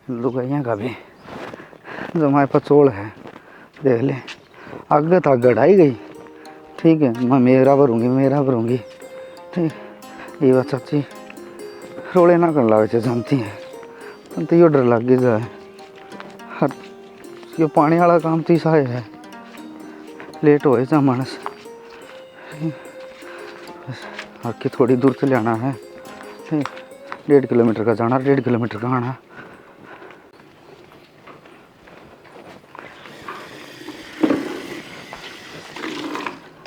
लुगाइयाँ का भी जो हमारे पचोल है देख ले, आगे तक गढ़ाई गई। ठीक है, मैं मेरा भरूँगी। ठीक, ये बात चाची रोले ना कर लागे जानती है तो यो डर लग गई जाए। हर यो पानी वाला काम तो सा है, लेट हो जा मानस आके थोड़ी दूर से जाना है। 1.5 किलोमीटर का जाना, 1.5 किलोमीटर का आना।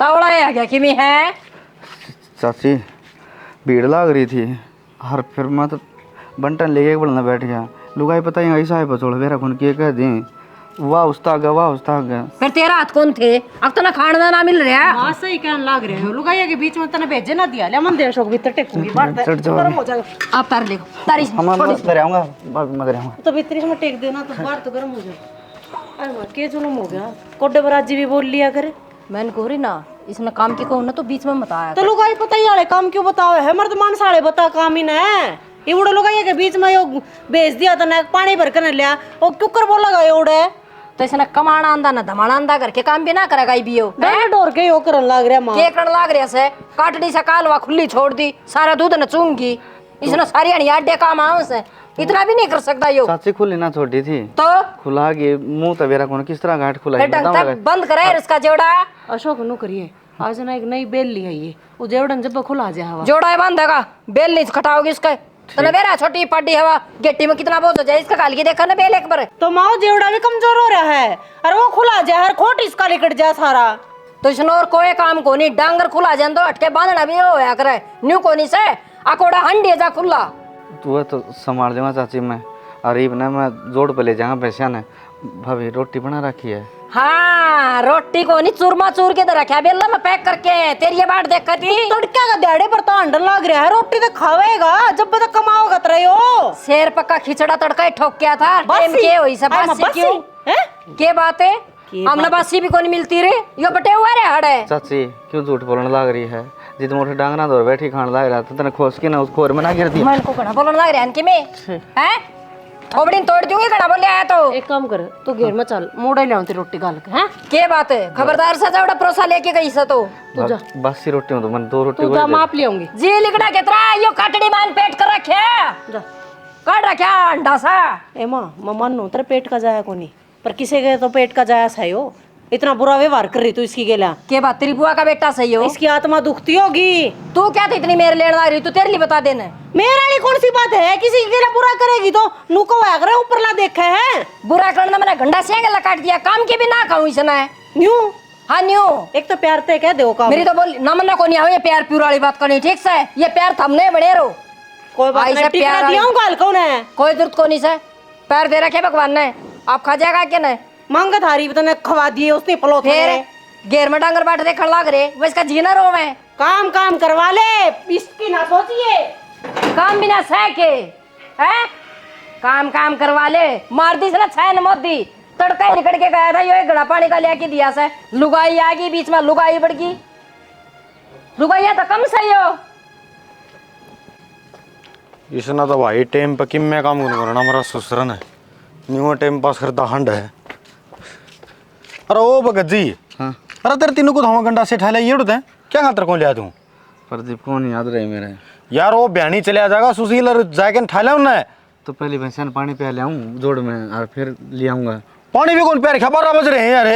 तावड़ा है क्या किमी है? चाची भीड़ लाग रही थी हर, फिर मैं तो बंटन लेके बोलना बैठ गया। लुगाई पता ही ऐसा है बचोड़ मेरा कौन के कह दी वाह उस्ताद गया। फिर तेरा हाथ कौन थे? अब तो ना खाना ना मिल रहा। हां सही कहने लाग रहे हो। लुगाइया के बीच में तने भेजे ना दिया ले मंदिर शोक भीतर टेकूंगी बाहर गरम हो जाएगा। आप तार ले तारी हम कराऊंगा मैं कराऊंगा तो भीतर में टेक देना तो बाहर तो गरम हो जाएगा। अरे के जुलम हो गया। कोडे बराजी भी बोल लिया करे। मैंने कोरी ना इसने काम की कहूं ना तो बीच में मत आया। तो लुगाई पता ही वाले काम क्यों बताओ है? मर्द मान साले बता काम ही ना है। ये उड़े लुगाइया के बीच में यो भेज दिया तने पानी भर के न लिया और क्यों कर बोला गया उड़े। तो इसने कमाना आंदा ना धमाना आंदा करके काम भी ना करेगा ई बियो। डर डोर के यो करन लाग रहा मां। के करन लाग रहा से काटड़ी से कालवा खुली छोड़ दी, सारा दूध न चूंगी। इसने सारी हणी आडे काम आवे से इतना भी नहीं कर सकता यो। चाची खुली ना छोड़ी थी तो खुला के मुंह तवेरा कौन किस तरह गांठ खुला बंद करे इसका जोड़ा। अशोक नु करिए आज ना एक नई बेल ली है ये वो जेवड़न जब खुला जाए हवा जोड़ा है बांधेगा, बेल नहीं खटाओगी इसका। तने बेरा छोटी पाडी हवा गेट्टी में कितना बोझ हो जाए इसका काल की देखा ना बेल एक बार। तो माओ जेवड़ा भी कमजोर हो रहा है और वो खुला जाए हर खोट इसका लिकट जाए सारा। तो इसने और कोई काम को नहीं, डांगर खुला जाए तो अटके बांधना भी होया करे न्यू कोनी से अकोड़ा हंडी जा खुला। तू तो संभाल देवा चाची मैं अरीब ना मैं जोड़ पे ले जाऊंगा पैसा ने। भाभी रोटी बना रखी है? हाँ रोटी को नहीं चूरमा चूर के रखा बेला में पैक करके तेरी ये बाट देख थी। तड़का का दिहाड़े पर तो अंडर लग रहा है रोटी तो खावेगा जब तक कमाओगा तेरे हो। शेर पक्का खिचड़ा तड़का ही ठोक क्या था टाइम के होई सब बासी क्यों हैं के बात है? हमने बासी भी कोनी मिलती रे यो बटे हुआ रे हड़े। चाची क्यों झूठ बोलने लग रही है? जित मोटे डांगना दौर बैठी खान लग रहा था तने खोस के ना उस खोर में ना गिर दिया। मन को कड़ा बोलने लग रहा है कि मैं हैं खोबड़ी तोड़ दूंगी कड़ा बोल आया तो। एक काम कर तू घेर में चल मोड़े ले आती रोटी गाल के हैं के बात है? खबरदार से जावड़ा परोसा लेके गई सा तो बासी रोटी हो तो मन 2 रोटी तू जा माप ले आऊंगी जी लिकड़ा केतरा यो काटड़ी मान पेट कर रखे जा काट रखा अंडा सा। ए मां मम्मा नो तेरे पेट का जाया कोनी पर किसी के तो पेट का जाया सही हो। इतना बुरा व्यवहार कर रही तू इसकी गेला के बात तेरी बुआ का बेटा सही हो? इसकी आत्मा दुखती होगी। तू क्या थी इतनी मेरे लेने आ रही तू तेरे लिए बता देना। मेरा लिए कौन सी बात है? किसी की गेला बुरा करेगी तो नुको आगरा ऊपर ला देखा है बुरा करना मैंने गंडा से गला काट दिया काम के भी ना खाऊं इसने न्यू। हाँ न्यू एक तो प्यार ते कह दो काम मेरी तो बोल ना मन्ना को नहीं आओ ये प्यार प्यूर वाली बात करनी ठीक से ये प्यार थमने बड़े रो कोई बात नहीं टिकरा दिया हूं गाल कौन है कोई जरूरत को नहीं से पैर दे रखे भगवान ने आप खा जाएगा क्या नहीं मांगा थारी तने खवा दिए उसने पलो फिर घेर में डांगर बाट देख लाग रे वो इसका जीना रो मैं काम करवा ले इसकी ना सोचिए काम बिना सह के हैं काम करवा ले मार दी ना छह न मोदी तड़का ही निकल के गया था यो एक घड़ा पानी का लेके दिया से लुगाई आ गई बीच में लुगाई बढ़ गई लुगाइया तो कम सही हो इसना तो भाई टाइम पे किम में काम करना हमारा ससुरन है न्यू टाइम पास करता हंड है। अरे ओ भगत जी हाँ अरे तेरे तीनों को धमा गंडा से ठा लिया ये उड़ते हैं क्या खातर कौन लिया तू? प्रदीप कौन याद रहे मेरे यार वो बयानी चले आ जाएगा सुशील और जाके ठा लिया उन्हें तो पहले भैंसा ने पानी पिया ले आऊँ जोड़ में और फिर ले आऊँगा। पानी भी कौन प्यार खा 12 बज रहे हैं यार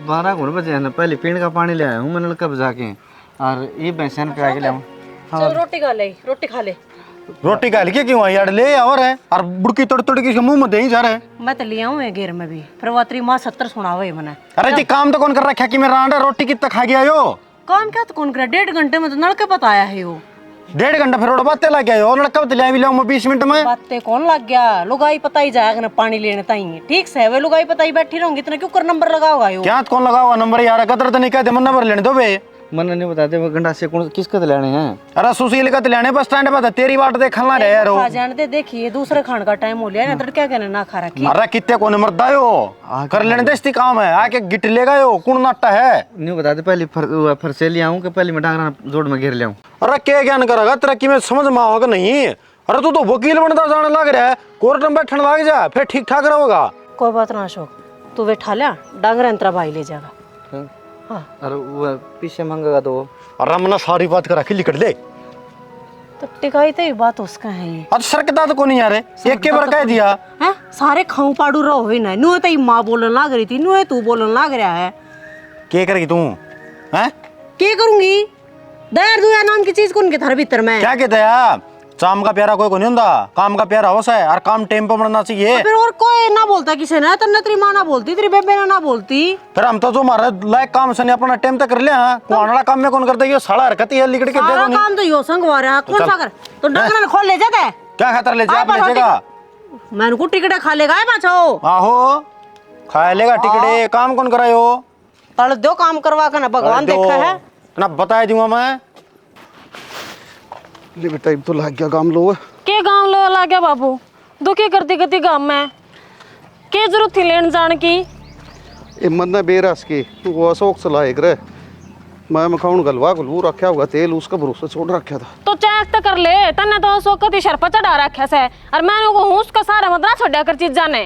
12 बजे है ना पहले पीने का पानी ले आया हूँ मैंने कब जाके और ये भैंसा ने पिया के ले आऊँ। चल रोटी खा ले रोटी खा ले रोटी का लिखे क्यों यार ले और है और बुड़की तोड़ के मुंह में दे ही जा रहे हैं। मैं तो लिया हूँ घेर में भी फिर वो तेरी माँ 70 सुनावे मैंने। अरे जी काम तो कौन कर रखा कि मेरा अंडा रोटी कितना खा गया यो? काम क्या तो कौन करा 1.5 घंटे में तो नलके बताया है वो 1.5 घंटा फिर रोड बातें लग गया और लड़का तो ले भी लाऊं मैं 20 मिनट में बातें कौन लग गया लुगाई पता ही जाएगा ना पानी लेने ताई ठीक से वे लुगाई पता ही बैठी रहूंगी इतना क्यों कर नंबर लगाओगा यो? क्या कौन लगाओगा नंबर यार कदर तो नहीं कहते मन नंबर लेने दो बे मन नहीं बताते वो गंडा से कौन किसका तो लेने हैं? अरे सुशील का तो लेने बस स्टैंड पे तेरी बात देखना रे यार खा जाने दे देखिए दूसरे खान का टाइम हो लिया ना तो क्या कहना ना खा रखी अरे कितने कोने मरदा यो कर लेने दे काम है आके गिट लेगा यो कौन नाटा है नहीं बताते पहले फरसे ले आऊँ कि पहले मैं डांगरा जोड़ में घेर ले आऊँ। अरे क्या ज्ञान करेगा तेरा कि मैं समझ में आओगे नहीं अरे तू तो वकील बनता जाने लग रहा है, कोर्ट में बैठने लग जा, फिर ठीक ठाक रहोगा। कोई बात ना अशोक, तू बैठा लिया, डांगर अंतरा भाई ले जाएगा। हाँ अरे वो पीछे मंगेगा तो अरे हमने सारी बात करा के लिखट ले। तो टिकाई तो ये बात उसका है ये। अब सरकता तो नहीं यार, एक के बार कह दिया हैं सारे खाऊ पाड़ू रहो ही ना, नुए तो माँ बोलने लग रही थी, नुए तू बोलने लग रहा है। क्या करेगी तू? हैं क्या करूंगी? दयार दुया नाम की चीज कौन के थारे भीतर में? क्या कहते यार, चाम का प्यारा कोई नहीं होता, काम का प्यारा होता है, और काम टाइम पे बनना चाहिए। फिर और कोई ना बोलता किसे ना, तो तेरी माँ ना बोलती, तेरी बेबे ना बोलती। फिर हम तो जो हमारा लायक काम से अपना टाइम तक कर लिया है, कुआना काम में कौन करता है? ये साला हरकत है लिकड़ के सारा देखो नहीं। काम तो यो संगवा रहा है, कौन सा कर? तो डंगर खोल ले जाता है। क्या खातर ले जा आए आप ले पाछो जाएगा? मैंने को टिकट खा लेगा है पाछो। आहो खा लेगा टिकड़े, काम कौन करायो? तड़ दो काम करवा कर ना, भगवान देखा है ना, बता दूंगा मैं। ले बेटा अब तो लग गया काम लो। के गांव लो ला गया बाबू, दुखी करती करती गांव में के जरूरत थी लेन जान की? ए मन बेरस के वो अशोक चलाए करे, मैं मखाउन गलवा गलू रखा होगा तेल, उसका भरोसा छोड़ रखा था। तो चेक तो कर ले, तन्ने तो सोकती शरपा चढ़ा रखा से, और मैंने को हूं उसका सारा मत ना छोड़ा कर चीज जाने।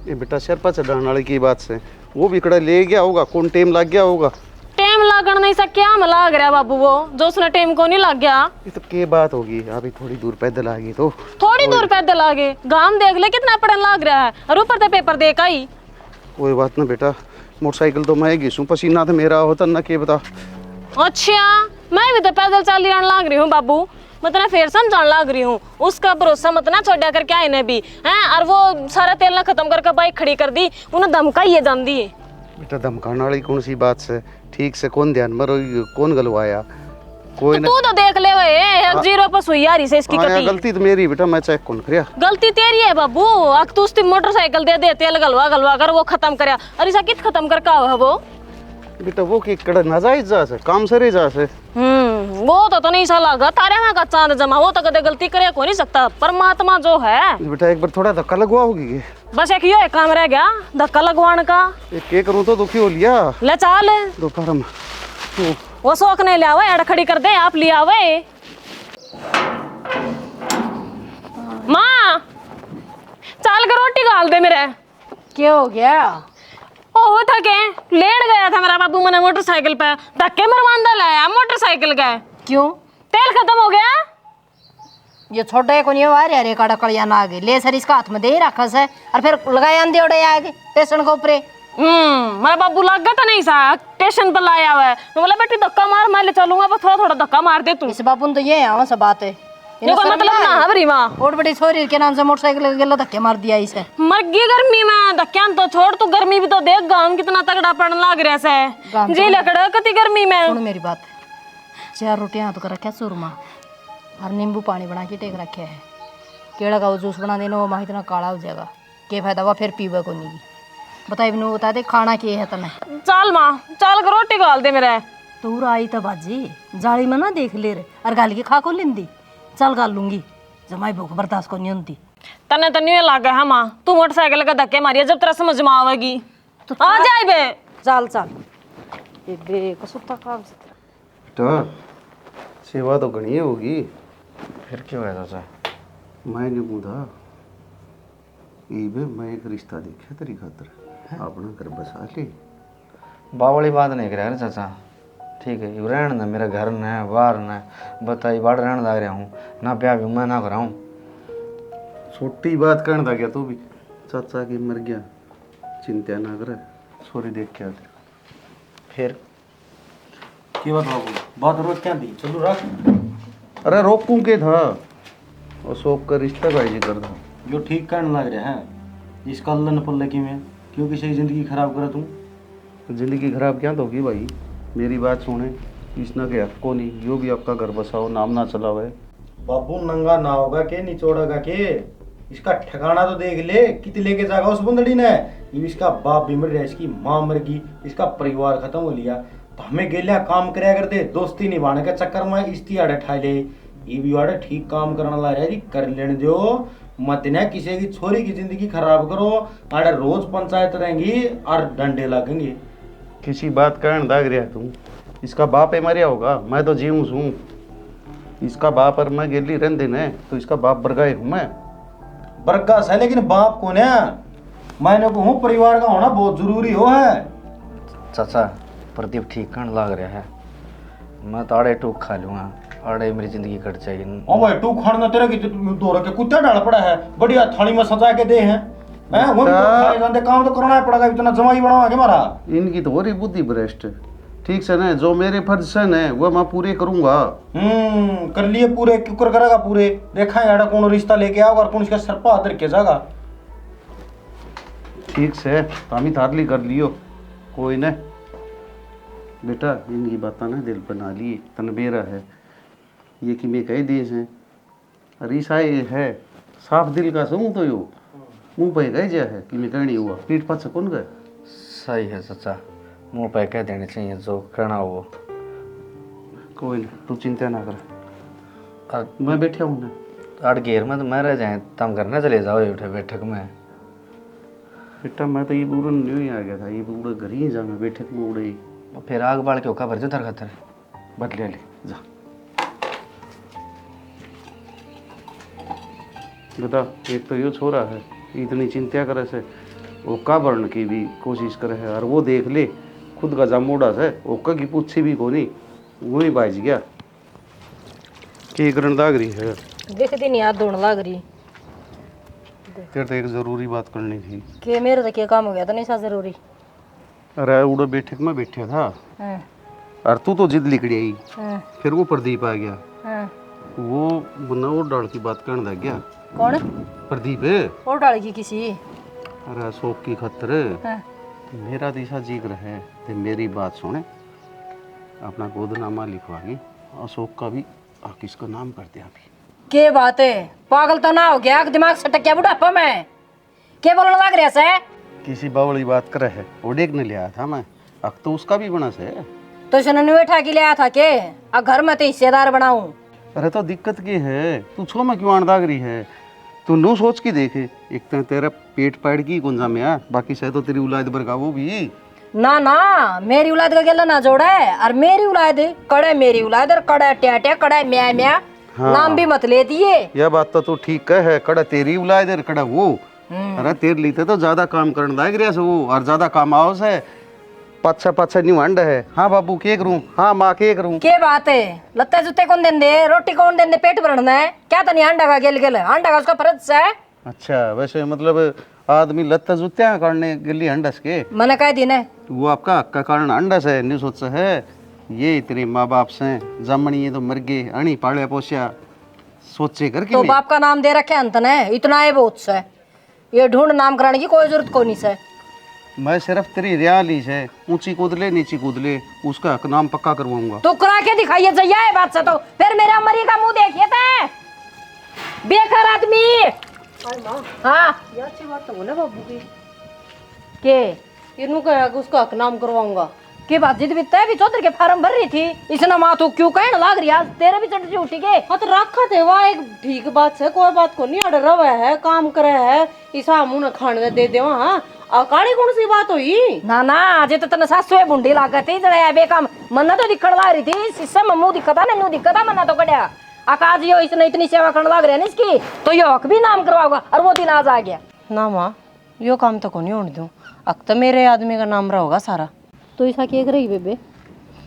ये बेटा शरपा चढ़ाने वाले की बात से वो भी कड़ा ले गया होगा, कौन टाइम लग गया होगा। टेम लागण नहीं सक क्या में लाग रहा बाबू, वो जो उसने टेम को नहीं लग गया। ये तो के बात होगी, अभी थोड़ी दूर पैदल आ गई तो थोड़ी दूर पैदल आगे गांव देख ले कितना पढ़न लाग रहा है, और ऊपर से पेपर देख आई। कोई बात ना बेटा, मोटरसाइकिल तो मैं घिसूं, पसीना तो मेरा होता ना, के बता। अच्छा मैं भी तो पैदल चल आने लाग रही हूँ बाबू, मत ना फिर समझाने लाग रही हूँ, उसका भरोसा मत ना छोड़ा कर क्या इन्हें भी हैं, और वो सारा तेल ना खत्म करके बाइक खड़ी कर दी, उन्हें धमकाइए जान दी। बेटा धमकाने वाली कौन सी बात से, ठीक से कौन ध्यान में रही, कौन गलवाया? कोई तू तो देख ले वे जीरो पर सुई यारी से इसकी कटी। गलती तो मेरी बेटा, मैं चेक कौन करिया? गलती तेरी है बाबू, अक तू उसकी मोटरसाइकिल दे दे तेल गलवा गलवा कर वो खत्म करया, और इसा कित खत्म कर का है वो? बेटा वो की कड़ा नाजायज जा से, काम सरे जा से। वो तो नहीं सा लगा तारे में का चांद जमा, वो तो कदे गलती करे को नहीं सकता, परमात्मा जो है। बेटा एक बार थोड़ा धक्का लगवाओगी? बस एक यो काम रह गया धक्का लगवाने का। एक के करूं तो दुखी हो लिया ले चाल दोपहर में। वो शौक नहीं ले आवे, खड़ी कर दे आप ले आवे। माँ चाल कर रोटी गाल दे मेरे। क्या हो गया? ओहो थके लेट गया था मेरा बाबू, मैंने मोटरसाइकिल पे धक्के मरवांदा लाया मोटरसाइकिल का। क्यों? तेल खत्म हो गया। ये छोटे को नहीं वार यार, एक कड़कड़िया ना आगे ले सर इसका हाथ में दे रखा से, और फिर लगाया अंधे उड़े आगे स्टेशन के ऊपर। मेरा बाबू लग गया था नहीं सा स्टेशन पर लाया हुआ है, तो बोला बेटी धक्का मार, मैं ले चलूंगा, बस थोड़ा थोड़ा धक्का मार दे तू। इस बाबू तो ये है सब बात है, ये कोई मतलब ना है बरी माँ। और बड़ी छोरी के नाम से मोटरसाइकिल गेला धक्के मार दिया इसे। मर गई गर्मी में, धक्का तो छोड़, तू गर्मी भी तो देख गांव कितना तगड़ा पड़ने लग रहा है जी लकड़ा कति गर्मी में। सुन मेरी बात, 4 रोटियां तो कर रखा चूरमा, और नींबू पानी बना के टेक रखे है, केड़ा का जूस बना देना, वो माँ इतना काला हो जाएगा, के फायदा हुआ फिर पीवा को नहीं। बताइए बिनू बता दे खाना क्या है तने? चल माँ चल कर रोटी गाल दे मेरे। तू आई तो बाजी जाली में ना देख ले रे, और गाल के खा को लेंदी, चल गाल लूंगी, जमाई भूख बर्दाश्त को नहीं होती। तने तो नहीं लगा है माँ, तू मोटरसाइकिल का धक्के मारिया, जब तेरा समझ में आवेगी तो आ जाए बे। चल चल ये बे कसुता काम से बेटा सेवा तो घनी होगी। फिर क्यों है चाचा? मैं नहीं बूढ़ा मैं एक रिश्ता देखा तेरी खातर, अपना घर बसा ले। बावली बात नहीं कर रहा चाचा, ठीक है यू रहने ना, मेरा घर न बाहर न, बताई बाढ़ रहने लग रहा हूँ ना, ब्याह भी मैं ना कराऊँ। छोटी बात करने था क्या तू भी? चाचा की मर गया, चिंता ना करे, सॉरी देख के आते। फिर की बात बाबू, बात रोक क्या दी, चलो रख। अरे रोकूं के था, अशोक का रिश्ता का जिक्र था। जो ठीक करने लग रहे हैं इसका अल्लाह न पल्ले की में, क्यों किसी की जिंदगी खराब करा तू? जिंदगी खराब क्या तो होगी भाई, मेरी बात सुने, इसना के हक को नहीं, जो भी आपका घर बसाओ नाम ना चला हुआ है। बाबू नंगा ना होगा के निचोड़ेगा के, इसका ठिकाना तो देख ले, कितने लेके जाएगा उस बंदड़ी ने। इसका बाप भी मर गया, इसकी माँ मर गई, इसका परिवार खत्म हो लिया, तो हमें गेलिया काम कराया करते, दोस्ती निभाने के चक्कर में इस्ती आड़े ठा ले। ये भी आड़े ठीक काम करना ला रहा है, कर लेने दो मत न, किसी की छोरी की जिंदगी खराब करो, आड़े रोज पंचायत रहेंगी और डंडे लगेंगे। किसी बात कारण दाग रहा तुम, इसका बाप है मरिया होगा, मैं तो जीव हूँ। इसका बाप और मैं गेली रहन दिन है तो इसका बाप बरगाए हूँ मैं। बरगा है लेकिन बाप कौन है? मैंने को हूँ परिवार का होना बहुत जरूरी हो है। चाचा प्रदीप ठीक कहने लग रहा है, मैं तो आड़े टूक खा लूँगा, आड़े मेरी जिंदगी कट जाएगी। ओ भाई तू खाना तेरा की दो रखे कुत्ता डाल पड़ा है, बढ़िया थाली में सजा के दे हैं। हैं वो भी तो खाए जाते, काम तो करना ही पड़ेगा, इतना जमाई बनावा के मारा। इनकी तो हो रही बुद्धि भ्रष्ट। ठीक से ना, जो मेरे फर्ज से न वो मैं पूरे करूंगा। कर लिए पूरे, क्यों कर करेगा पूरे? देखा है यार कौन रिश्ता लेके आओ और कौन इसका सर पर हाथ रखे जाएगा। ठीक से तामी थारली कर लियो, कोई न बेटा। इनकी बातें ना दिल बना ली, तनबेरा है ये कि मैं कह दिए हैं। रिसा ये है साफ दिल का सहूँ तो यो मुँह पे कह जा है कि मैं कहनी हुआ, पीठ पाछे कौन गए। सही है चाचा, मुँह पे कह देने चाहिए जो करना हो। कोई नहीं, तू चिंता ना कर, और मैं बैठा हूँ ना। आड़ घेर में तो मैं रह जाए, तम करने चले जाओ उठे बैठक में। बेटा मैं तो ये पूरा नहीं आ गया था, ये पूरा घर ही जा, मैं बैठक में उड़े ही। फिर आग बाल के ओका भर जो थर खतर बदले ले जा बता। एक तो यो छोरा है इतनी चिंता करे से, वो का भरने की भी कोशिश करे है, और वो देख ले खुद का जामोड़ा से ओका की पूछी भी कोनी, वो ही बाज गया कि गरणदागरी है। देखती नहीं यार दौड़ लग रही तेरे तो एक जरूरी बात करनी थी। कि मेरे तो क्या काम हो गया था नहीं सा जरूरी। अरे उड़ो बैठक में बैठा था हाँ, और तू तो जिद लिकड़ी आई, हाँ, फिर वो प्रदीप आ गया, हाँ। वो बनाओ डाल की बात करने लग गया। कौन? प्रदीप है। और डालेगी किसी? अरे अशोक की खतर हाँ। मेरा दिशा जिक्र है तो मेरी बात सुने, अपना गोदनामा लिखवागी, अशोक का भी किसका नाम कर दिया अभी। के बात है, पागल तो ना हो गया, दिमाग सटक गया बुढ़ापा में? के बोलने लग रहा है? किसी बावली बात करे है, वो देखने लिया था मैं, अब तो उसका भी बना से। तो इसने बैठा के लिया था के अब घर में तो हिस्सेदार बनाऊं? अरे तो दिक्कत की है, तू छो में क्यों अणदागरी है? तू नो सोच की देखे, एक तो तेरा पेट पैड़ की गुंजा में आ, बाकी शायद तो तेरी औलाद बरगा वो भी ना ना, मेरी औलाद का गेला ना जोड़ा है, और मेरी औलाद कड़े मेरी औलाद और कड़े ट्या कड़े म्या म्या। हाँ। नाम भी मत ले दिए। यह बात तो तू ठीक है, कड़ा तेरी औलाद है कड़ा वो। अरे तेरे लिए तो ज्यादा काम करने लायक रहा से वो, और ज्यादा काम आओ से पाछा पाछा न्यू अंड है। हाँ बाबू के करूं, हाँ माँ के करूं। के बात है, लत्ते जुत्ते कौन देंदे, रोटी कौन देंदे, पेट भरना है क्या? तो नहीं अंडा का गेल गेल, अंडा का उसका फर्ज है। अच्छा वैसे मतलब आदमी लत्ता जुत्या करने के लिए अंडस के मैंने कह दी ना, वो आपका हक का कारण अंडस है, नहीं सोच है ये तेरे माँ बाप से जमनी ये तो मर गए, अणी पाले पोसिया सोचे करके तो बाप का नाम दे रखे अंत ने, इतना है बहुत से, ये ढूंढ नाम कराने की कोई जरूरत को नहीं से। मैं सिर्फ तेरी रियाली से ऊंची कूद ले नीची कूद ले, उसका हक नाम पक्का करवाऊंगा। तो करा के दिखाइए जैया है बात से, तो फिर मेरा मरी का मुंह देखिए थे बेकार आदमी। हाँ ये अच्छी बात तो बोले बाबू की, के इनू कहा कि उसका हक नाम करवाऊंगा। के बात जिद भी तय भी चौधरी के फार्म भर रही थी, इसने माँ तो क्यों कहने लग रही आज तेरे भी चढ़ उठी के। हाँ तो रखा थे वहाँ एक ठीक बात से, कोई बात को नहीं, अड़ रवा है काम करे है, ईसा मुँह खाने दे दे वहाँ अकाली कौन सी बात हुई। ना ना आज तो तने सासु बुंडी लागत थी जड़े बेकम मन्ना तो दिखण ला रही थी, शीशे में मुंह दिखता ना न्यू दिखता मन्ना तो कड़िया आकाज यो इसने इतनी सेवा करने लग रहे ना इसकी, तो यो हक भी नाम करवाऊंगा। और वो दिन आज आ गया ना माँ, यो काम तो को नहीं होने दूँ, अब तो मेरे आदमी का नाम रहोगा सारा। तो ऐसा क्या रही बेबे?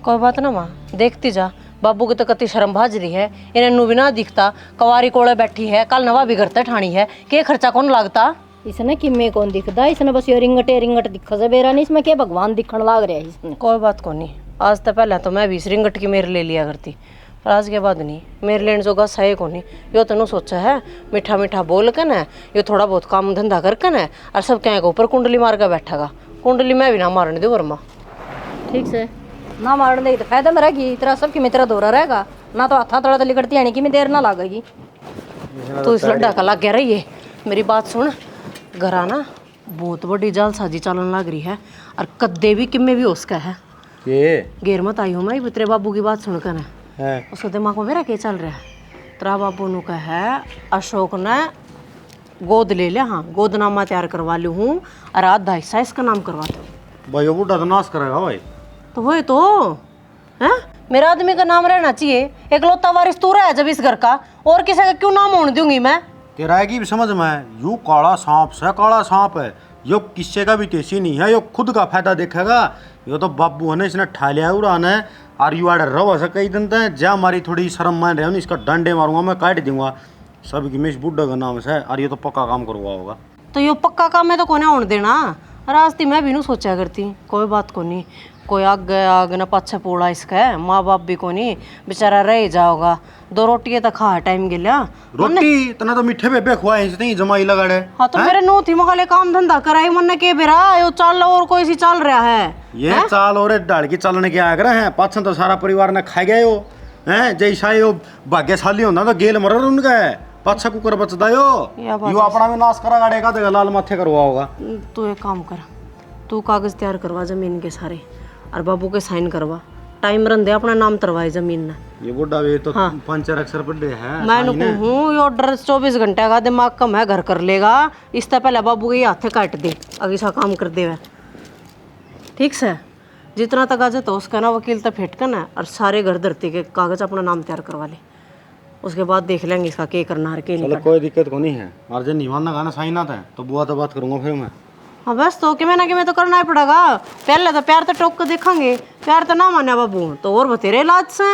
कोई बात ना माँ, देखती जा, बाबू की तो कति शर्म भाज रही है, इन्हें नु भी ना दिखता, कवारी कोले बैठी है, कल नवा बिगड़ता ठाणी है, के खर्चा कौन लागता? इसने किम्मे कौन दिखता, इसने बस ये रिंगट दिखा से बेरा नहीं, इसमें क्या भगवान दिखण लाग रहा है इसने। कोई बात को नहीं, आज तो पहले तो मैं भी इस रिंगट की मेरे ले लिया करती, पर आज के बाद नहीं, मेरे लेने जो गस है को नहीं। यो तेनू सोचा है मीठा मीठा बोल के न, यो थोड़ा बहुत काम धंधा करके न, और सब क्या ऊपर कुंडली मार के बैठेगा, कुंडली मैं भी ना मारने दूँ वर्मा। ठीक से ना मारने तो फायदा में रहेगी, तेरा सबकी मित्र दोरा रहेगा ना, तो हाथा थोड़ा तो लिकड़ती आने की में देर ना लगेगी। तो इस लड्डा का लग गया रही है, मेरी बात सुन, घर आना बहुत बड़ी जालसाजी चलन लग रही है, और कद्दे भी किम्मे भी उसका है। घेर मत आई हूँ मैं तेरे बाबू की बात सुनकर न, उसके दिमाग में मेरा क्या चल रहा है, तेरा बाबू नु का है अशोक ने गोद ले लिया, हाँ गोदनामा तैयार करवा लूँ हूँ, और आधा हिस्सा इसका नाम करवा दो। भाई वो बुढ़ा तो नाश करेगा भाई। तो वही तो है, मेरा आदमी का नाम रहना चाहिए। एकलौता वारिस तू रहा है जब इस घर का, और किसी का क्यों नाम होने दूंगी मैं? तेरा की भी समझ में, यू काला सांप से काला सांप है, यो किसी का भी तेजी नहीं है, यो खुद का फायदा देखेगा। यो तो बाबू है ना, इसने ठा लिया उड़ान है, और यू आड़े रहो ऐसा कई दिन तक जा हमारी थोड़ी शर्म मान रहे हो, इसका डंडे मारूंगा मैं, काट दूंगा सब की मैं इस बुड्ढा का नाम से, और ये तो पक्का काम करवा होगा। तो यो पक्का काम है तो कोने होने देना। रास्ते मैं भी नू सोचा करती, कोई बात को नहीं, कोई आग न पाछे पोड़ा इसका है, माँ बाप भी को नहीं, बेचारा रह जाओगा, 2 रोटियां तो खा टाइम गिल्या। रोटी तना तो मीठे बेबे खुआए इसने जमाई लगाड़े। हाँ तो मेरे नू थी मगाले काम धंधा कराई मन के बेरा यो चाल और कोई सी चल रहा है। ये चाल और डाल की चलने के आगे हैं, पाछन तो सारा परिवार ने खा गए हो हैं, जैसा यो भाग्यशाली होना तो गेल मरर उनका है, पाछा कुकर बचदा यो अपना भी नाश करा गाड़ेगा तो लाल माथे करवा होगा। तू एक काम कर, तू कागज तैयार करवा जमीन के सारे, और बाबू के साइन करवा, टाइम रन दे अपना नाम तरवाए जमीन ने। ये बुढ़ा भी तो 5-4 अक्षर पढ़े हैं। मैं हूँ ये ऑर्डर 24 घंटे का दिमाग कम है, घर कर लेगा, इससे पहले बाबू के हाथ काट दे, अगे सा काम कर दे। ठीक से जितना तक आज तो उसका ना वकील तक फेंट करना, और सारे घर धरती के कागज अपना नाम तैयार करवा ले, उसके बाद देख लेंगे इसका क्या करना है क्या नहीं। चलो कोई दिक्कत को नहीं है, और जब निवान ना गाना साइन आता है तो बुआ तो बात करूंगा फिर मैं। हाँ बस तो कि मैं तो करना ही पड़ेगा, पहले तो प्यार तो टोक के देखेंगे, प्यार तो ना माने बाबू तो और बतेरे इलाज से।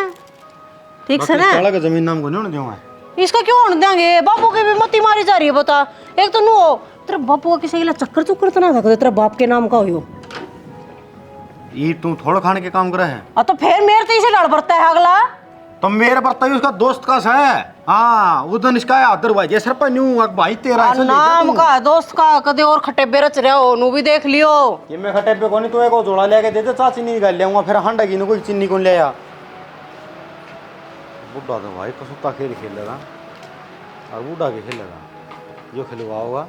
ठीक से ना, साला का जमीन नाम को नहीं होने दूंगा, इसका क्यों होने देंगे? बाबू की भी मती मारी जा रही है, बता। एक तो नो तेरे बापू का किसी के लिए चक्कर चुक्कर तो ना था, तेरे बाप के नाम का हो ये तू थोड़ा खाने के काम करे है। तो फिर मेरे तो इसे लड़ पड़ता है अगला, तो मेरे बर्ता उसका दोस्त का है। हाँ वो दिन इसका अदरवाइज ये सरपंच न्यू भाई तेरा ऐसा नाम का दोस्त का कदे और खट्टे बेरच रहे हो, नू भी देख लियो। ये मैं खटे पे कोनी, तू एक जोड़ा लेके दे दे, चाची नहीं निकाल लेऊंगा फिर हंडा की कोई चीनी कौन ले आ। बुढ़ा तो भाई तो सुता खेल खेलेगा, और बूढ़ा के खेलेगा, जो खिलवा होगा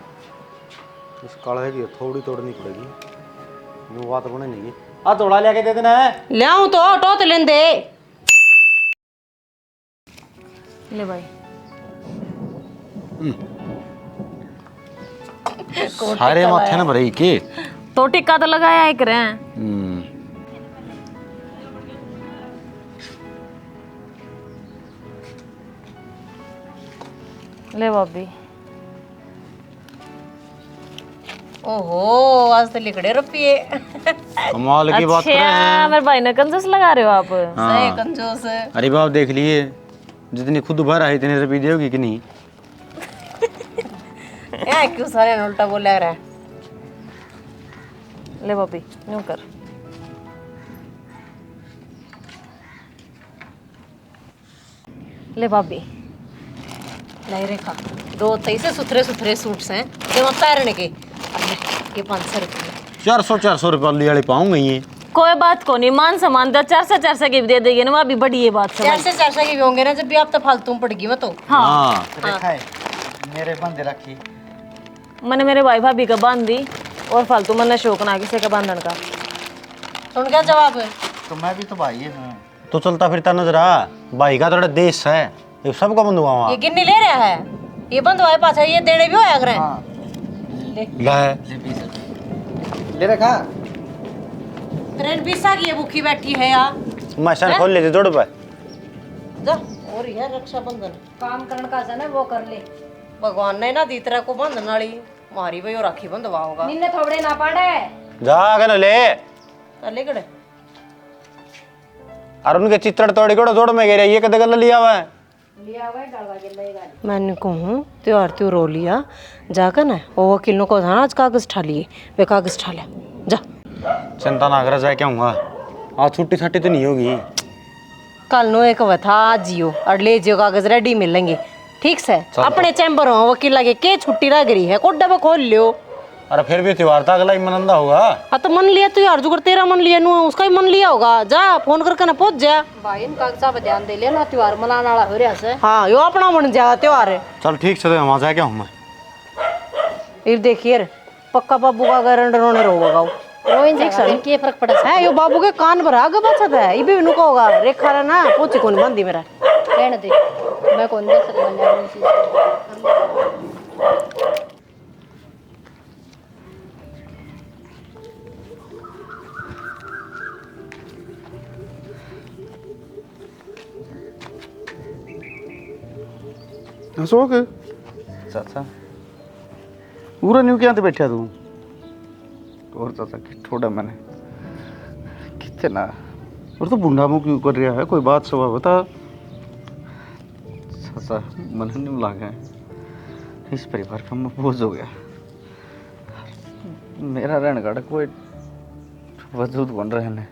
इस काढ़े की थोड़ी तोड़नी पड़ेगी, यूँ बात बने नहीं। आ जोड़ा लेके दे देना है, ले आऊं तो टोत लेन दे। ले भाई सारे माथे ना भरे के तो टिक्का तो लगाया ही करे। ले भाभी। ओहो आज तो लिखड़े रुपये। कमाल की बात कर रहे हैं। मेरे भाई ने कंजूस लगा रहे हो आप। सही कंजूस। अरे बाप देख लिए जितनी खुद भर है इतने रुपये दोगी कि नहीं। यार क्यों सारे उल्टा बोल रहा है। ले भाभी यूं कर। ले भाभी। नहीं रेखा, 2 तैसे सुथरे सुथरे सूट्स हैं जो पहनने के, ये 500 रुपये। 400 रुपये वाली वाले पाऊंगा ये। कोई बात को नहीं, मान सम्मान तो 400 की भी दे देंगे ना, वहाँ भी बड़ी ये बात समझ। 400 की भी होंगे ना, जब भी आप तो फालतू में पड़गी मैं तो। हाँ रेखा है मेरे बंदे रखी, मैंने मेरे भाई भाभी का बांध दी, और फालतू मैंने शौक ना किसी का बांधन का। सुन क्या जवाब है? तो मैं भी तो भाई हूँ। तो चलता फिरता नजर आ, भाई का थोड़ा देश है, ये सबका बंद हुआ वहाँ। ये गिन्नी ले रहा है, ये बंद हुआ है पाछा, ये देने भी होया करे। ले रखा ट्रेन बिसा की है, भूखी बैठी है यार। मैं सर खोल लेते जोड़ पे। जा और यार रक्षाबंधन काम करने का है ना वो कर ले। भगवान ने ना दी तरह को बंधन वाली मारी भाई, और राखी बंधवा होगा। निन्ने थोड़े ना पड़े जा के न ले, चले गड़े और उनके चित्रण तोड़ी को जोड़ में गिरे, ये कदे गल लिया हुआ है। लिया हुआ है डालवा के लेगा। मैंने कहूँ त्योहार त्यों रो लिया जाकर ना, वो वकील को था ना आज कागज ठा लिए, वे कागज ठा लिया जा। चिंता ना कर, जाए क्या हूँगा आज छुट्टी छट्टी तो नहीं होगी। कल नो एक था आज जियो और ले जियो, कागज रेडी मिलेंगे। ठीक से अपने चैम्बर हो वकील लगे के छुट्टी लग रही है, कोड डब्बा खोल लियो। अरे फिर भी त्योहार था अगला ही मनंदा होगा। हाँ तो मन लिया तो यार, जुगर तेरा मन लिया नु उसका ही मन लिया होगा, जा फोन करके ना पहुंच जा। भाई इन कागजा पे ध्यान दे लेना, त्योहार मनाने वाला हो रहा है। हाँ यो अपना मन जा त्योहार है। चल ठीक से, वहाँ जाए क्या हूँ मैं। फिर देखिए पक्का बाबू का गारंटर होने रोगा रोइन जाएगा, इनके फर्क पड़ा है यो बाबू के कान पर आगे बचत है, ये भी नुका होगा रेखा रे ना पूछी कौन बंदी मेरा रहने दे, मैं कौन देख सकता। हंसो के चाचा पूरा न्यू क्या बैठा तू और चाचा कि थोड़ा मैंने कितना और तो बुढ़ा मुँह क्यों कर रहा है, कोई बात सवा बता। चाचा मन नहीं लगा इस परिवार का मैं बोझ हो गया। मेरा रहने का कोई वजूद बन रहे हैं।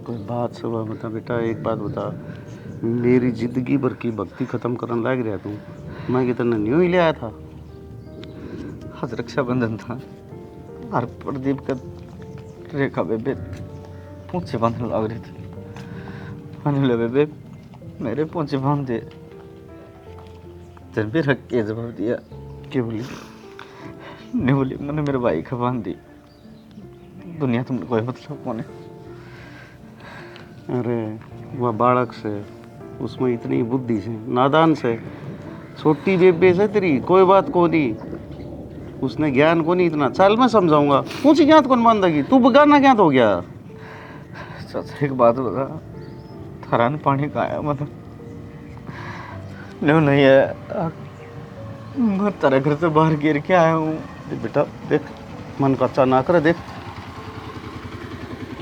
कोई बात सवा बता बेटा, एक बात बता, मेरी जिंदगी भर की भक्ति खत्म करने लग रहा तू। मैं कितना न्यू ही ले आया था। आज रक्षाबंधन था और प्रदीप का रेखा बेबे पूंछे बांधने लग रही थी। मैंने बोला बेबे मेरे पूंछे बांध दे। जब भी रख के जवाब दिया क्या बोली नहीं बोली मैंने मेरे भाई का बांध दी। दुनिया तुमने कोई मतलब कौन है। अरे वह बालक से, उसमें इतनी बुद्धि से, नादान से, छोटी बेबे से तेरी कोई बात को नहीं, उसने ज्ञान को नहीं इतना। चल मैं समझाऊंगा, पूछी क्या कौन बांधेगी, तू बगाना क्या हो गया। चाचा एक बात बता, थारा ने पानी का आया मतलब नहीं है। मैं तेरे घर से बाहर गिर के आया हूँ। बेटा देख, मन का अच्छा ना करे। देख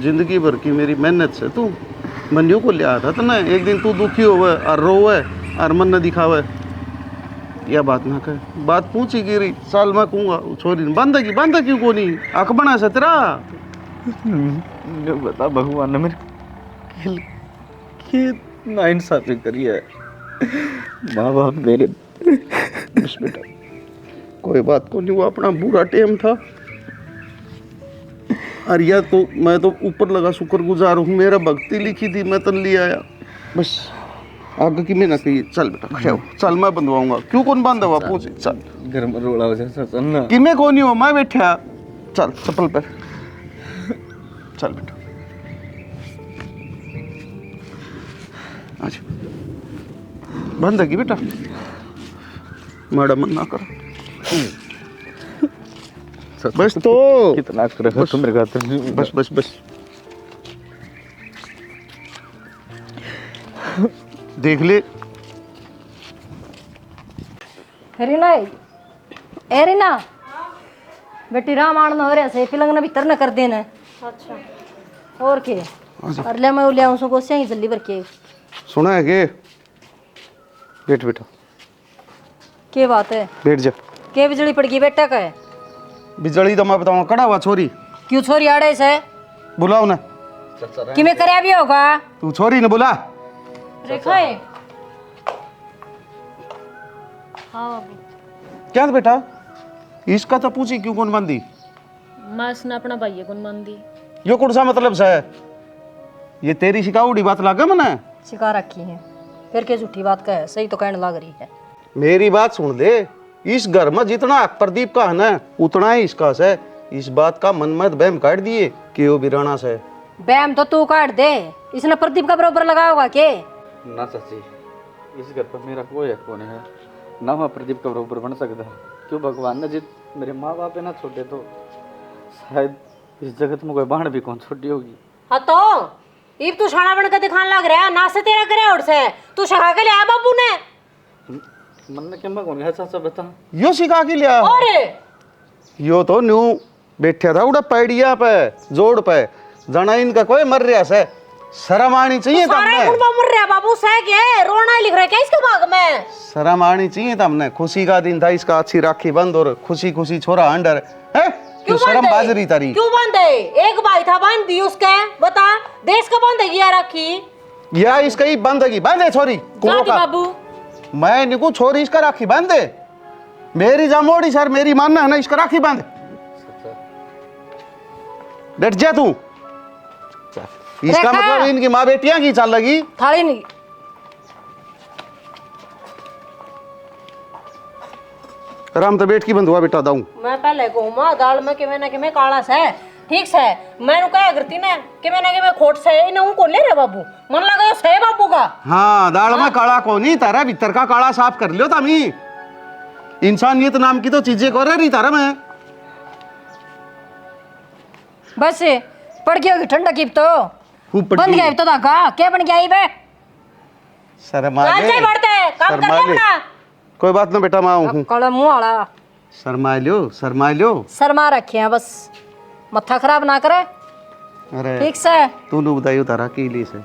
जिंदगी भर की मेरी मेहनत से तू मनियों को ले आया था ना। एक दिन तू दुखी होवे और रोवे और मन न दिखावे, यह बात ना कहे। बात पूछी गिरी साल मैं कहूँगा छोरी बांधेगी, बांधा क्यों को नहीं, आँख बना से तेरा। नहीं बता भगवान ने मेरे कितना इंसाफी करी है। माँ बाप मेरे बस बेटा कोई बात को नहीं, वो अपना बुरा टाइम था। और यह तो मैं तो ऊपर लगा शुक्रगुजार हूँ, मेरा भक्ति लिखी थी मैं तन ले आया। बस आगे की मैं ना कही। चल बेटा खड़े हो, चल मैं बंधवाऊंगा। क्यों कौन बांधा हुआ पूछ। चल घर में रोड़ा हो जाए चल ना कि मैं कौन ही हूँ, मैं बैठा। चल चप्पल पर चल बेटा अच्छा बंधेगी बेटा, माड़ा मन ना कर। बस तो कितना कर तुम मेरे घर। बस बस बस देख ले। रीना ए रीना बेटी रामायण हो रहा से फिलंग ने भीतर न कर देना। अच्छा और के और ले मैं ले आऊं सो गोसिया ही जल्दी भर के। सुना है के बैठ बेटा, के बात है, बैठ जा। के बिजली पड़ गई बेटा का है। बिजली तो मैं बताऊंगा, कड़ा हुआ छोरी। क्यों छोरी आड़े से बुलाओ ना, कि मैं करया भी होगा। तू छोरी ने बुला। रेखा है हाँ बाबू, क्या था बेटा, इसका तो पूछी क्यों कौन बांधी। मैं उसने अपना भाई कौन मान दी। यो कौन सा मतलब से है, ये तेरी शिकाउड़ी बात लगा मने। सिखा रखी है फिर के झूठी बात का है, सही तो कहने लग रही है। मेरी बात सुन दे, इस घर में जितना प्रदीप का है ना उतना ही इसका से। इस बात का मन मत बहम काट दिए कि वो बिराना से। बैम तो तू काट दे, इसने प्रदीप का बराबर लगा होगा के। ना चाची इस घर पर मेरा कोई हक नहीं है, ना मैं प्रदीप का बराबर बन सकता। क्यों भगवान ने जित मेरे माँ बाप है ना छोटे तो शायद इस जगत में कोई बाण भी कौन छोटी होगी। हाँ तो इब तू छाना बन के दिखाने लग रहा है, ना से तेरा करे और से तू सिखा के लिया बाबू ने। मन ने क्या मैं कौन है चाचा बता। यो सिखा के लिया, और यो तो न्यू बैठा था उड़ा पैडिया पे जोड़ पे, जना इनका कोई मर रहा से। शर्म आनी चाहिए सारे तमने, गुण मर रहा बाबू से के रोना ही लिख रहा है क्या इसके भाग में। शर्म आनी चाहिए तमने। खुशी का दिन था इसका, अच्छी राखी बंद और खुशी खुशी छोरा अंडर है। क्यों शर्म बाजरी तारी, क्यों बांधे, एक भाई था बांध दी उसके, बता देश का बांधेगी या राखी या इसका ही बंदेगी। बांधे छोरी कुलों का, बाबू। मैं निकू छोरी इसका राखी बांधे। मेरी जामोड़ी सर मेरी मानना है ना, इसका राखी बांध। डट जा तू, इसका मतलब इनकी माँ बेटियां की चाल लगी। थाली नहीं आराम तो बैठ की बंद हुआ बेटा दाऊं। मैं पहले कहूँ दाल में किਵੇਂ ना किਵੇਂ काला से ठीक से मैंने कहा करती ने किਵੇਂ ना किਵੇਂ खोट से इन को ले रे बाबू, मन लगा से बाबू का। हाँ दाल में काला को नहीं, तारा भीतर का काला साफ कर लियो तमी। इंसानियत नाम की तो चीजें कर रही तारा में। बस पड़ गया ठंडा की तो खूब बन गया तो धागा क्या बन गया बे। शर्मा चल ले, जाए बढ़ते काम कर ले अपना। कोई बात ना बेटा, मैं आऊँ हूँ। काला मुंह वाला शर्मा लो। शर्मा रखे हैं बस, मत्था खराब ना करे। अरे ठीक से तूने बताई तारा की ली से।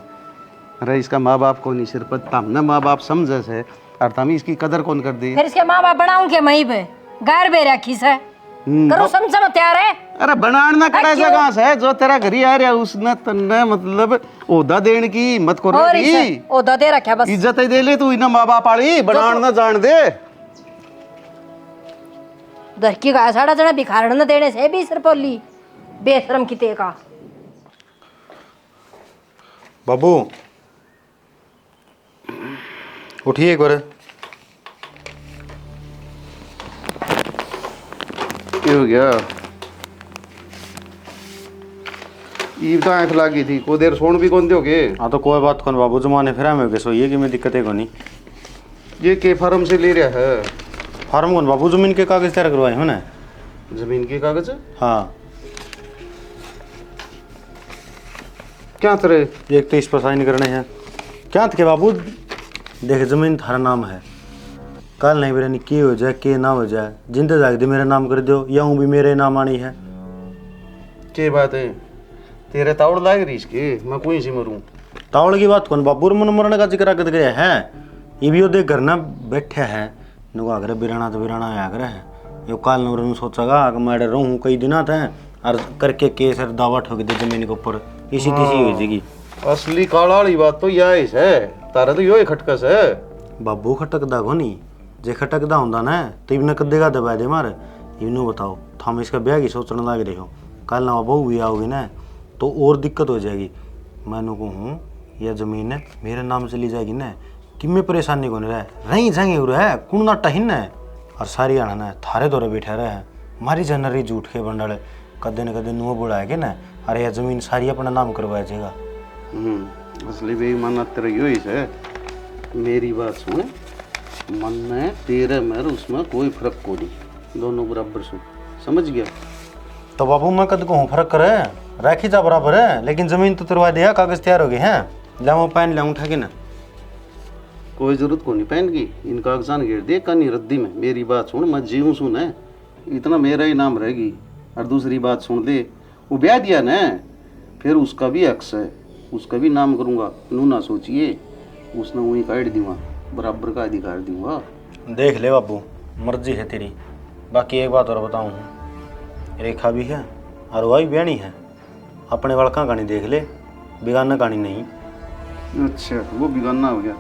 अरे इसका माँ बाप को नहीं सिर पर तम ना माँ बाप समझे से और तम इसकी कदर कौन कर दी। फिर इसके माँ बाप बनाऊं के मई पे गार बे रखी से करो समझ में तैयार है। अरे बनाना कड़ा जगह से जो तेरा घरी आ रहा उसने तन्ने मतलब ओदा देने की हिम्मत करो और दी। इसे ओदा दे रखा बस। इज्जत ही दे ले तू इना माँ बाप वाली बनाना जान दे। दरकी का साड़ा जना भिखारण न देने से भी सरपोली बेशरम किते का। बाबू उठिए एक बार। ये हो गया ईब तो आंख लागी थी को देर सोन भी कौन दोगे। हाँ तो कोई बात कौन बाबू, जमाने फिर में हो गए, ये कि मैं दिक्कत है कोनी। ये के फार्म से ले रहा है। फार्म कौन बाबू, जमीन के कागज तैयार करवाए हो ना। जमीन के कागज हाँ क्या तरह। एक तो इस पर साइन करने हैं। क्या थे बाबू, देख जमीन थारा नाम है, कल नहीं बेरा के हो जाए के ना हो जाए, जिंदे जाग दे मेरा नाम कर दो या हूँ भी मेरे नाम आनी है। के बात है तेरे तावड़ लाग रही इसके, मैं कोई सी मरूं। तावड़ की बात कौन बाबू, मन मरने का जिक्र कर गया है। ये भी देख घर ना बैठे है नुका करे बिराना तो बिराना आया करे है। यो काल नूर सोचेगा कि मैं रहूँ कई दिन थे और करके केस और दावा ठोक दे जमीन के ऊपर, इसी तीसी हो जाएगी। असली काला वाली बात तो यह है, तारा तो यो ही खटकस है। बाबू खटकदा को नहीं, जे खटकदा होंदा ना तो इबन कदेगा दबा दे मार। इबनों बताओ थम इसका ब्याह की सोचने लग रहे हो, कल ना बहू भी आओगी ना तो और दिक्कत हो जाएगी। मैंने कहूँ यह ज़मीन है मेरे नाम से ली जाएगी ना, कि मैं परेशानी को नहीं रही जाएंगे उर है कुण ना टहिन है और सारी आना ना थारे दौरे बैठे रहे हैं मारी जनरी झूठ के बंडल कदे न कदे नुआ बुढ़ाएगे ना। अरे यह ज़मीन सारी अपना नाम करवाया जाएगा। असली बेईमाना तेरा यो ही है। मेरी बात सुन, मन में तेरे में उसमें कोई फर्क को नहीं, दोनों बराबर सुन, समझ गया। तो बाबू मैं कद को हूँ फर्क करे राखी जा बराबर है, लेकिन ज़मीन तो तुरवा दिया, कागज़ तैयार हो गए हैं, ला वो पैन लाऊँ उठा के ना। कोई जरूरत को नहीं पहन की इन कागजान घेर दे कनी रद्दी में। मेरी बात सुन, मैं जीऊँ सुन है इतना मेरा ही नाम रहेगी। और दूसरी बात सुन दे, वो ब्याह दिया ना फिर उसका भी हक्स है, उसका भी नाम करूँगा। नू ना सोचिए उसने वहीं काट दूँगा, बराबर का अधिकार दूँगा। देख ले बाबू मर्जी है तेरी। बाकी एक बात और बताऊँ, रेखा भी है और वही ब्याणी है, अपने वड़का कहानी देख ले, बेगाना कहानी नहीं। अच्छा वो बिगाना हो गया।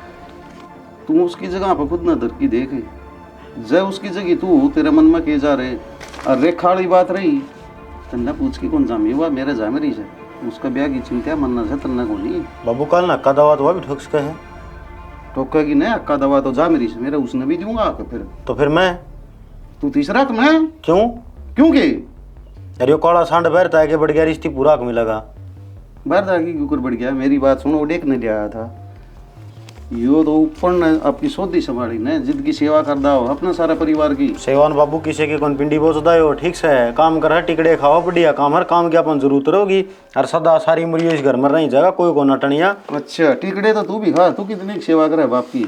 तू उसकी जगह पर खुद नजर की देख, जय उसकी जगह तू तेरे मन में के जा रहे। और रेखा वाली बात रही तन्ना पूछ की कौन जामी हुआ मेरे जा मेरी से, उसका ब्याह की चिंता मनना से तन्ना को नहीं। बाबू कल ना अक्का दवा तो वह भी ठोक्स का है, टोकेगी नहीं अक्का दवा तो जा मेरी से, मेरे उसने भी दूंगा आके। फिर तो फिर मैं तू तीसरा तो मैं क्यों क्योंकि यार यो काला सांड बैठता है कि बढ़ गया रिश्ती पूरा को मिलेगा। बाहर जाके क्यों कर बढ़ गया। मेरी बात सुनो, वो डेक नहीं ले आया था यो तो ऊपर ने आपकी सोदी संभाली ने, जिद की सेवा कर दाओ अपना सारा परिवार की। सेवान बाबू किसी की कौन पिंडी बोझदा हो, ठीक से काम कर टिकड़े खाओ बढ़िया काम, हर काम की अपन जरूरत रहोगी और सदा सारी उम्र इस घर में रही जाएगा, कोई को नटनिया। अच्छा टिकड़े तो तू भी खा, तू कितनी सेवा करे बाप की,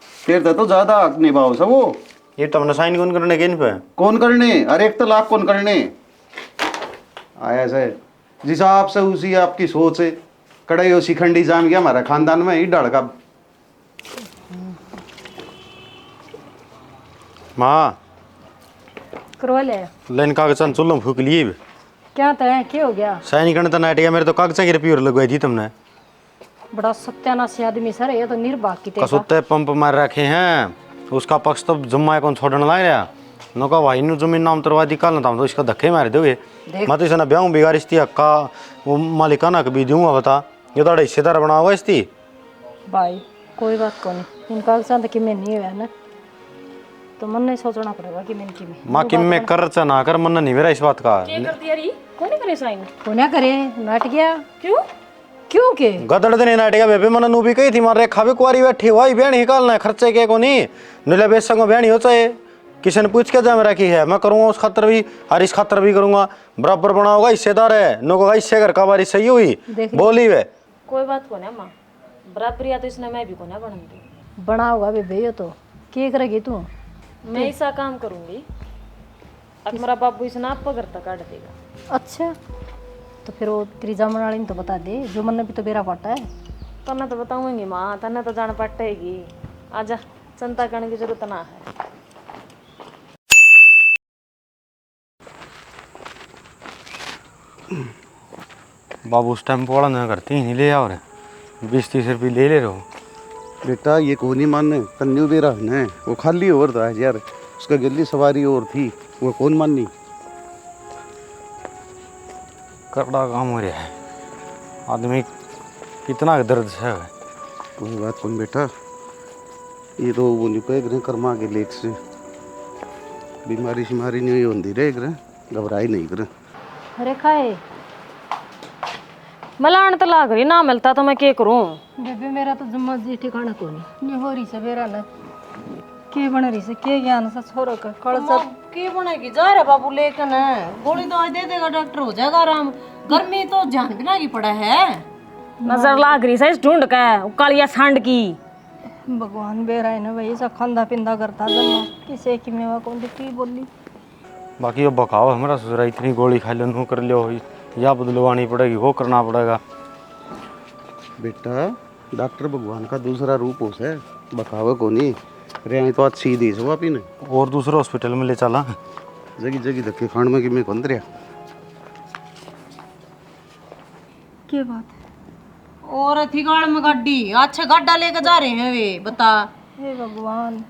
फिर तो ज्यादा हक निभाओ सब। वो ये तुमने साइन कौन करने के इन पे कौन करने, अरे एक तो लाख कौन करने आया से जिस आपसे उसी आपकी सोच है। कड़ाई हो शिखंडी जाम गया हमारा खानदान में ही डड़ का। माँ करवा ले लाइन कागजान चुल्लो फूक लिए क्या तय क्या हो गया। साइन करने तो नाटिया मेरे तो कागजा की रिप्यूर लगवाई थी तुमने। बड़ा सत्यानाशी आदमी सर, ये तो निर्भाग की कसुत्ते पंप मार रखे हैं, उसका पक्ष तो जुम्मा कौन छोड़ने लग रहा नौका भाई ने जमीन नाम तरवा दी, कल ना तो इसका धक्के मारे दोगे। मैं तो इसे ब्याह बिगाड़ इसती हक्का वो मालिकाना भी दूंगा, बता ये तो हिस्सेदार बना हुआ इसती। भाई कोई बात को नहीं, इन कागजात कि मैं नहीं हुआ ना तो मन नहीं सोचना पड़ेगा कि मैं की माँ कि मैं कर चा ना कर मन नहीं मेरा इस बात का। क्या कर दिया री कौन करे साइन कोना करे नाट गया क्यों क्यों के गदड़ दिन नाटेगा बेबे मन नू भी कही थी मारे खावे कुआरी बैठी हुआ बहनी निकालना खर्चे के को नहीं नीले बेच सको बहनी हो चाहे किसी ने पूछ के जा मेरा की है, मैं करूँगा उस खातर भी और इस खातर भी करूँगा, बराबर बना होगा हिस्सेदार है नो को इससे घर का बारी सही हुई बोली वे। कोई बात को ना माँ, बराबर या तो इसने मैं भी को ना बनती बना होगा बेबे, ये तो क्या करेगी तू? मैं ऐसा काम करूंगी और मेरा बाबू इस नाप पर करता काट देगा। अच्छा, तो फिर वो तेरी जामन वाली ने तो बता दे, जो मन भी तो बेरा पाटा है। तन्ने तो बताऊंगी माँ, तन्ने तो जान पड़ेगी। आजा, चिंता करने की जरूरत ना है। बाबू उस टाइम वाला ना करती नहीं ले और 20-30 रुपये ले रहे हो। बेटा ये को नहीं मानने तन्यू बेरा है वो खाली और था यार, उसका गली सवारी और थी, वो कौन माननी। कपड़ा काम हो रहा है, आदमी कितना दर्द है। कोई बात कौन बेटा, ये तो वो नहीं कह रहे कर्मा के लेख से बीमारी शिमारी नहीं होती रहे घबराई नहीं करे। अरे खाए मलान तो लाग रही ना मिलता तो मैं क्या करूं। बेबे मेरा तो जम्मा जी ठिकाना को नहीं हो रही से बेरा ना के बन रही से के ज्ञान सा छोरो का कल सब की बनेगी जा रहा बाबू लेकिन गोली दवाई दे देगा डॉक्टर हो जाएगा आराम। गर्मी तो जान बिना की पड़ा है। नजर लाग रही से इस ढूंढ के कालिया सांड की। भगवान बेरा है ना भाई, सब खांदा पिंदा करता जन्म किसे की मेवा कौन दी बोली। बाकी अब बकाओ हमारा ससुरा इतनी गोली खा लो, नू कर लो, या बदलवानी पड़ेगी, वो करना पड़ेगा। बेटा डॉक्टर भगवान का दूसरा रूप हो से बखावे को नहीं रे तो अच्छी दी सो आपी ने और दूसरे हॉस्पिटल में ले चला। जगी जगी धक्के खान में कि मैं कौन रिया के बात है? और थी गाड़ में गाड़ी अच्छा गड्ढा लेके जा रहे हैं वे बता। हे भगवान,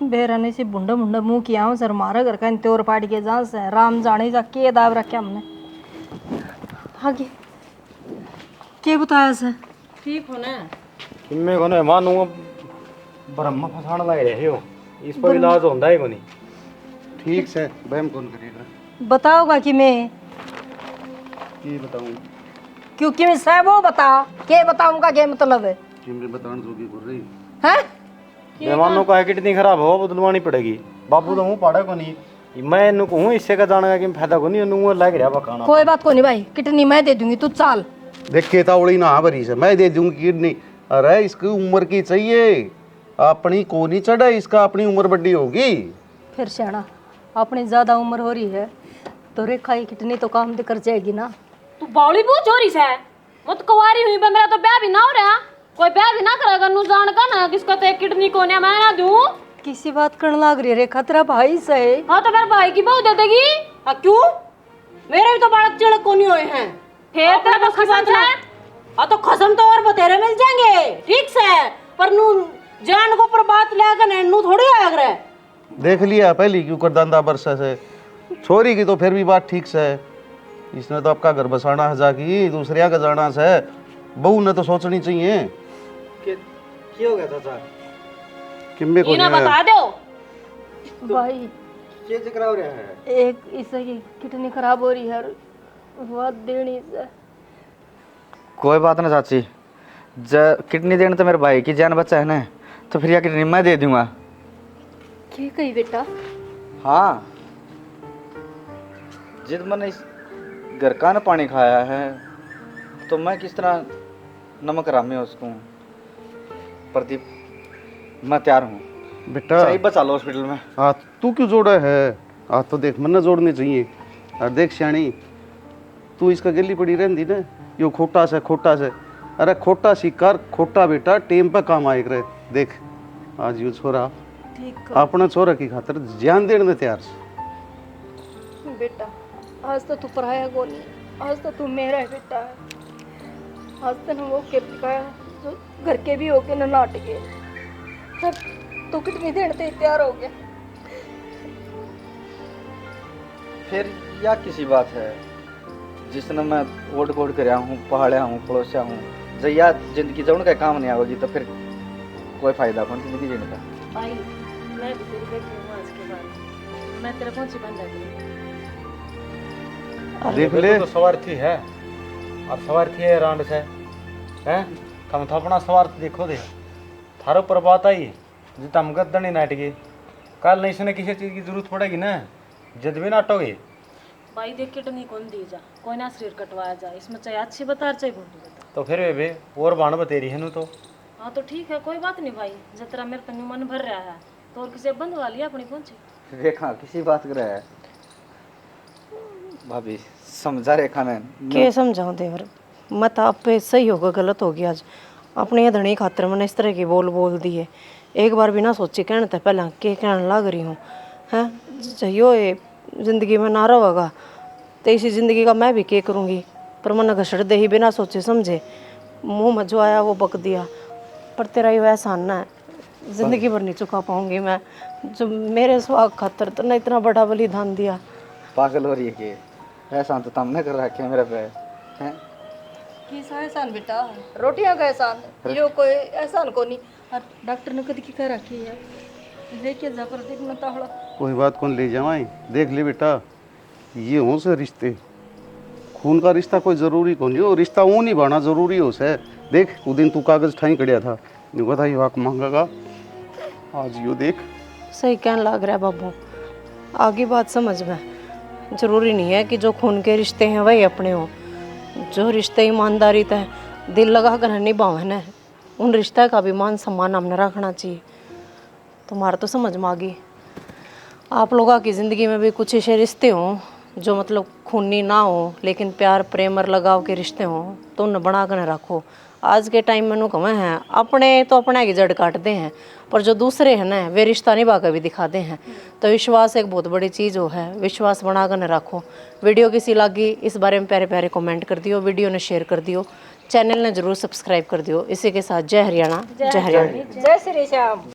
बेरा ने से बुंडा बुंडा मुंह किया हूँ सर मारा घर का त्योर पाड़ के जा से राम जाने जा के दाब रखे हमने आगे के बताया से ठीक हो ना। किम्मे को मानू ब्रह्म फसाण लग रहे हो, इस पर इलाज होता है को नहीं। ठीक से बहम कौन करेगा बताओगा कि मैं ये बताऊं क्योंकि मैं सब वो बता के बताऊंगा क्या मतलब है कि मैं बताने जोगी कर रही हैं? मेहमानों का किडनी खराब हो बदलवानी पड़ेगी। बाबू तो मुँह पाड़ा को नहीं, मैं इन्हू कहूँ इससे का जाने का फायदा को नहीं, इन्हू लग रहा पकाना। कोई बात को नहीं भाई, कितनी मैं दे दूंगी तू चाल। देख के तावड़ी ना भरी से मैं दे दूंगी किडनी। अरे इसकी उम्र की चाहिए, अपनी को नहीं चढ़ा, इसका अपनी उम्र बड़ी होगी। फिर श्याणा अपनी ज्यादा उम्र हो रही है तो रेखा ही कितनी तो काम दे कर जाएगी ना। तू बावली बहुत चोरी से वो तो कुंवारी हुई पर मेरा तो ब्याह भी ना हो रहा। कोई ब्याह भी ना करेगा नू जान का ना किसका तो एक किडनी को मैं ना दूं। किसी बात करने लग रही है रेखा, तेरा भाई सही। हाँ तो मेरे भाई की बहू दे देगी। क्यों मेरे भी तो बालक चिड़क को नहीं हुए हैं। फिर तेरा बस की बात है। हाँ तो खसम तो और बतेरे मिल जाएंगे ठीक से, पर नू जान को पर बात लेकर नू थोड़ी आया करे। देख लिया पहली क्यों कर दांदा बरसा से छोरी की तो फिर भी बात ठीक से है। इसने तो आपका घर बसाना है जाकी दूसरे का जाना से बहू ने तो सोचनी चाहिए। क्या हो गया चाचा? किम्मे को इन्हें बता दो भाई क्या चक्कर हो रहा है? एक इससे की किडनी खराब हो रही है और बहुत देनी से। कोई बात ना चाची, किडनी देने तो मेरे भाई की जान बच्चा है ना, तो फिर यह किडनी मैं दे दूंगा। क्या कही बेटा? हाँ, जिद मैंने इस घर का ना पानी खाया है तो मैं किस तरह नमक रामे उसको। प्रदीप मैं तैयार हूँ, बेटा सही बचा लो हॉस्पिटल में। हाथ तू क्यों जोड़ा है? हाथ तो देख मन जोड़ने चाहिए। और देख श्याणी तू इसका गली पड़ी रहती ना यो खोटा से अरे खोटा शिकार खोटा बेटा टेम पे काम आए करे। देख आज यू छोरा अपना छोरा की खातर जान देने तैयार से। बेटा आज तो तू पराया को नहीं, आज तो तू मेरा है बेटा है। आज तो वो के पकाया जो घर के भी होके न नाटके तो कितनी देर से तैयार हो गया। फिर या किसी बात है जिसने मैं ओढ़ गोड़ कराया हूँ, पहाड़िया हूँ, पड़ोसिया हूँ, जब या जिंदगी जौन का काम नहीं आवेगी तो फिर कोई फायदा कौन जिंदगी जीने का। भाई मैं भी तेरी बेटी हूँ आज के बाद, मैं तेरे पहुंची बन जाती। देख ले तो स्वार्थी है और स्वार्थी है रांड से हैं। कम तो अपना स्वार्थ देखो दे थारो पर बात आई जो तम गद्दनी नाट गए कल नहीं इसने किसी चीज़ की जरूरत पड़ेगी ना जद भी नाटोगे। भाई देख किडनी कौन दी जा, कोई ना शरीर कटवाया जा, इसमें चाहे अच्छी बता चाहे बुरी बता। तो फिर वे और बाण बतेरी है नू तो हाँ तो ठीक है, कोई बात नहीं भाई, जब तेरा मेरे तन्यू मन भर रहा है तो और किसी बंधवा लिया अपनी पहुंची। रेखा किसी बात कर है भाभी, समझा रेखा ने। के समझाऊं देवर, मत आप पे सही होगा गलत होगी आज। अपने ये धनी खातर मैंने इस तरह की बोल दिए, एक बार भी ना सोची कहने तो पहला के कहने लग रही हूँ हैं। चाहिए ये जिंदगी में ना रहेगा तो इसी जिंदगी का मैं भी के करूँगी। पर मन घसड़ दे ही बिना सोचे समझे, मुंह में जो आया वो बक दिया। पर तेरा ये एहसान ना है, जिंदगी भर नहीं चुका पाऊंगी मैं, जो मेरे सुहाग खातर तो ना इतना बड़ा बलिदान दिया। पागल हो रही है कि एहसान तो तुमने कर रखे है मेरे पे हैं। किसा एहसान बेटा, रोटियां का एहसान, यो कोई एहसान को नहीं। और डॉक्टर ने कद की कह रखी है, लेके जा कर देखना ताहड़ा। कोई बात कौन ले जावाई, देख ले बेटा, ये हो से रिश्ते, खून का रिश्ता कोई ज़रूरी कौन हो, रिश्ता वो नहीं बढ़ना ज़रूरी हो से। देख वो दिन तू कागज़ ठाई कड़िया था, नहीं पता ये वाक मांगेगा, आज यो देख। सही कहने लग रहा है बाबू, आगे बात समझ में। जरूरी नहीं है कि जो खून के रिश्ते हैं वही अपने हों। जो रिश्ते ईमानदारी तय दिल लगा कर निभावे न, उन रिश्ते का भी मान सम्मान हमने रखना चाहिए। तुम्हारा तो समझ में आ गई। आप लोगों की ज़िंदगी में भी कुछ ऐसे रिश्ते हों जो मतलब खूनी ना हो, लेकिन प्यार प्रेम और लगाव के रिश्ते हों, तो उन्हें बना कर रखो। आज के टाइम में नु कमें हैं अपने तो अपने की जड़ काटते हैं, पर जो दूसरे हैं ना वे रिश्ता निभा कर भी दिखाते हैं। तो विश्वास एक बहुत बड़ी चीज़ हो है, विश्वास बना कर रखो। वीडियो किसी लगी इस बारे में प्यारे प्यारे कमेंट कर दियो, वीडियो ने शेयर कर दियो, चैनल ने ज़रूर सब्सक्राइब कर दियो। इसी के साथ जय हरियाणा, जय हरियाणा, जय श्री श्याम।